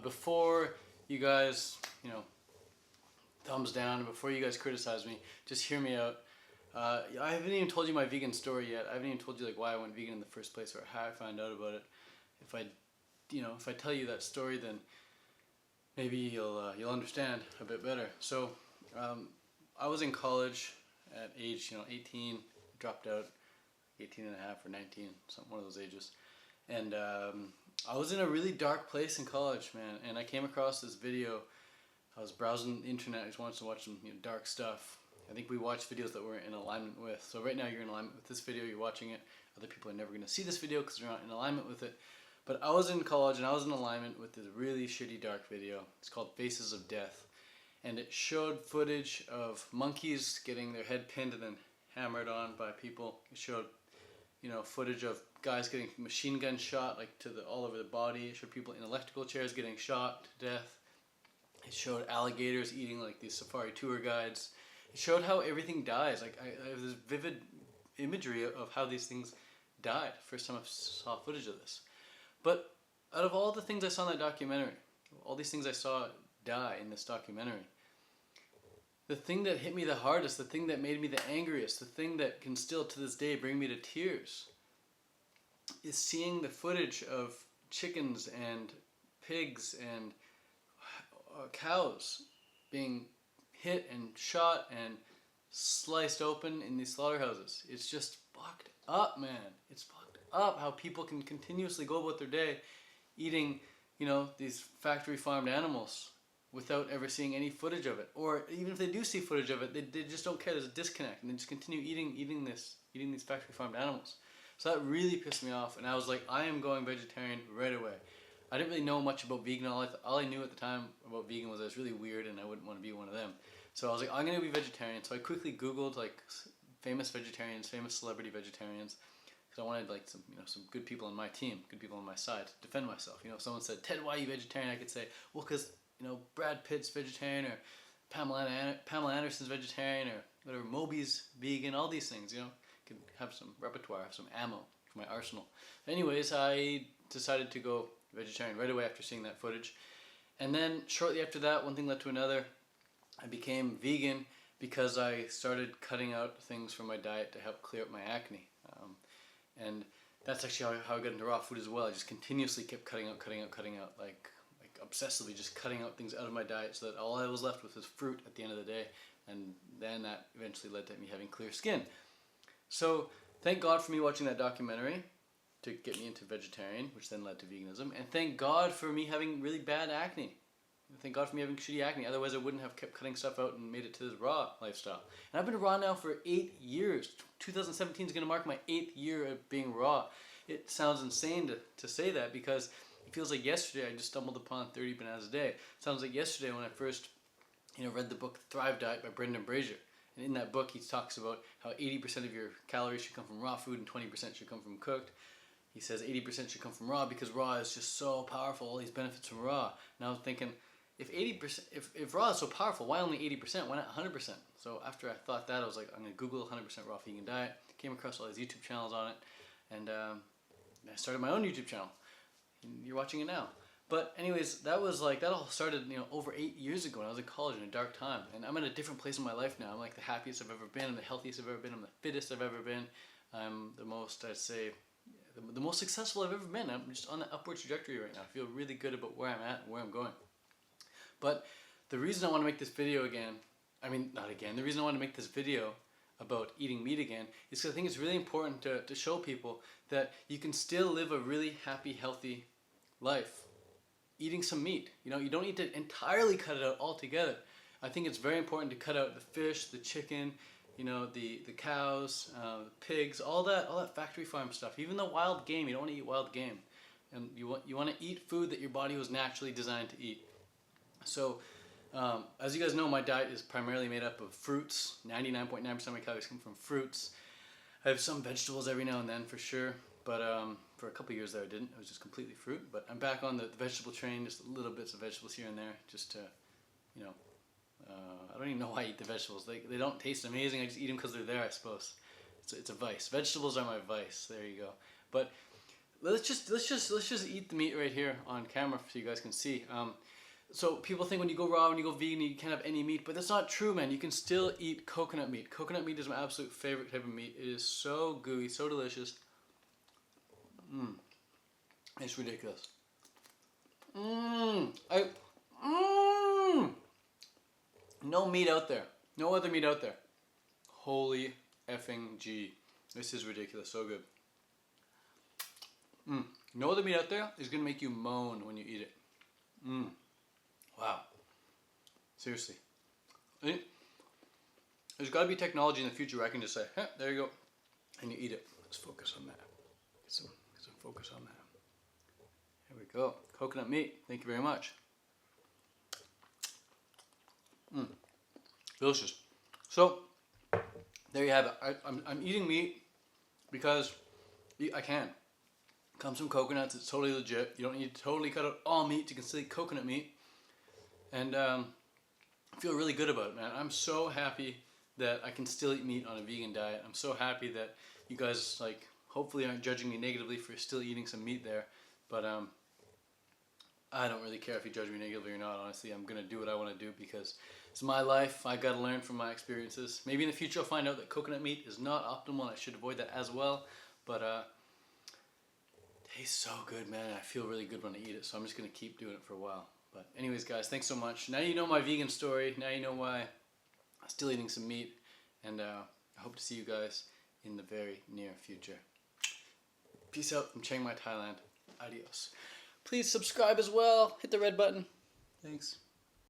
before you guys, thumbs down, and before you guys criticize me, just hear me out. I haven't even told you my vegan story yet. I haven't even told you why I went vegan in the first place or how I found out about it. If I tell you that story, then maybe you'll understand a bit better. So I was in college at age 18, dropped out 18 and a half or 19, one of those ages, and I was in a really dark place in college, man. And I came across this video. I was browsing the internet. I just wanted to watch some dark stuff. I think we watched videos that we're in alignment with. So right now you're in alignment with this video. You're watching it. Other people are never going to see this video because they're not in alignment with it. But I was in college and I was in alignment with this really shitty dark video. It's called Faces of Death. And it showed footage of monkeys getting their head pinned and then hammered on by people. It showed footage of guys getting machine gun shot all over the body. It showed people in electrical chairs getting shot to death. It showed alligators eating these safari tour guides. It showed how everything dies. I have this vivid imagery of how these things died. First time I saw footage of this. But out of all the things I saw in that documentary, all these things I saw die in this documentary, the thing that hit me the hardest, the thing that made me the angriest, the thing that can still to this day bring me to tears, is seeing the footage of chickens and pigs and cows being hit and shot and sliced open in these slaughterhouses. It's just fucked up, man. It's fucked up how people can continuously go about their day eating, these factory farmed animals without ever seeing any footage of it. Or even if they do see footage of it, they just don't care. There's a disconnect, and they just continue eating these factory farmed animals. So that really pissed me off, and I was like, I am going vegetarian right away. I didn't really know much about vegan. All I knew at the time about vegan was that it was really weird and I wouldn't want to be one of them. So I was like, I'm going to be vegetarian. So I quickly Googled famous vegetarians, famous celebrity vegetarians, because I wanted some good people on my team, good people on my side to defend myself. If someone said, Ted, why are you vegetarian? I could say, well, because Brad Pitt's vegetarian, or Pamela Anderson's vegetarian, or whatever, Moby's vegan, all these things, could have some repertoire, have some ammo for my arsenal. Anyways, I decided to go vegetarian right away after seeing that footage. And then shortly after that, one thing led to another. I became vegan because I started cutting out things from my diet to help clear up my acne. And that's actually how I got into raw food as well. I just continuously kept cutting out, like obsessively just cutting out things out of my diet so that all I was left with was fruit at the end of the day. And then that eventually led to me having clear skin. So thank God for me watching that documentary to get me into vegetarian, which then led to veganism. And thank God for me having really bad acne. Thank God for me having shitty acne. Otherwise I wouldn't have kept cutting stuff out and made it to this raw lifestyle. And I've been raw now for 8 years. 2017 is going to mark my 8th year of being raw. It sounds insane to say that, because it feels like yesterday I just stumbled upon 30 bananas a day. It sounds like yesterday when I first read the book Thrive Diet by Brendan Brazier. And in that book he talks about how 80% of your calories should come from raw food and 20% should come from cooked. He says 80% should come from raw because raw is just so powerful, all these benefits from raw. Now I'm thinking, if raw is so powerful, why only 80%? Why not 100%? So after I thought that, I was like, I'm going to Google 100% raw vegan diet. Came across all these YouTube channels on it, and I started my own YouTube channel. You're watching it now. But anyways, that all started over 8 years ago when I was in college in a dark time. And I'm in a different place in my life now. I'm like the happiest I've ever been. I'm the healthiest I've ever been. I'm the fittest I've ever been. I'm the most, I'd say, the most successful I've ever been. I'm just on the upward trajectory right now. I feel really good about where I'm at and where I'm going. But the reason I want to make this video the reason I want to make this video about eating meat again is because I think it's really important to show people that you can still live a really happy, healthy life eating some meat. You don't need to entirely cut it out altogether. I think it's very important to cut out the fish, the chicken, the cows, the pigs, all that factory farm stuff. Even the wild game, you don't want to eat wild game. And you want to eat food that your body was naturally designed to eat. So, as you guys know, my diet is primarily made up of fruits. 99.9% of my calories come from fruits. I have some vegetables every now and then for sure, but for a couple of years there I didn't. It was just completely fruit. But I'm back on the vegetable train, just little bits of vegetables here and there, just to, I don't even know why I eat the vegetables. They don't taste amazing. I just eat them because they're there, I suppose. It's a vice. Vegetables are my vice. There you go. But let's just eat the meat right here on camera so you guys can see. So people think when you go raw, when you go vegan, you can't have any meat, but that's not true, man. You can still eat coconut meat. Coconut meat is my absolute favorite type of meat. It is so gooey, so delicious. It's ridiculous. No meat out there. No other meat out there. Holy effing G. This is ridiculous. So good. No other meat out there is going to make you moan when you eat it. Wow. Seriously. There's got to be technology in the future where I can just say, hey, there you go. And you eat it. Let's focus on that. Get some focus on that. Here we go. Coconut meat. Thank you very much. Delicious. So, there you have it. I'm eating meat because I can. It comes from coconuts. It's totally legit. You don't need to totally cut out all meat to consider coconut meat. And I feel really good about it, man. I'm so happy that I can still eat meat on a vegan diet. I'm so happy that you guys, like, hopefully aren't judging me negatively for still eating some meat there. But I don't really care if you judge me negatively or not. Honestly, I'm going to do what I want to do because it's my life. I got to learn from my experiences. Maybe in the future I'll find out that coconut meat is not optimal and I should avoid that as well. But it tastes so good, man. I feel really good when I eat it. So I'm just going to keep doing it for a while. But anyways, guys, thanks so much. Now you know my vegan story. Now you know why I'm still eating some meat. And I hope to see you guys in the very near future. Peace out from Chiang Mai, Thailand. Adios. Please subscribe as well. Hit the red button. Thanks.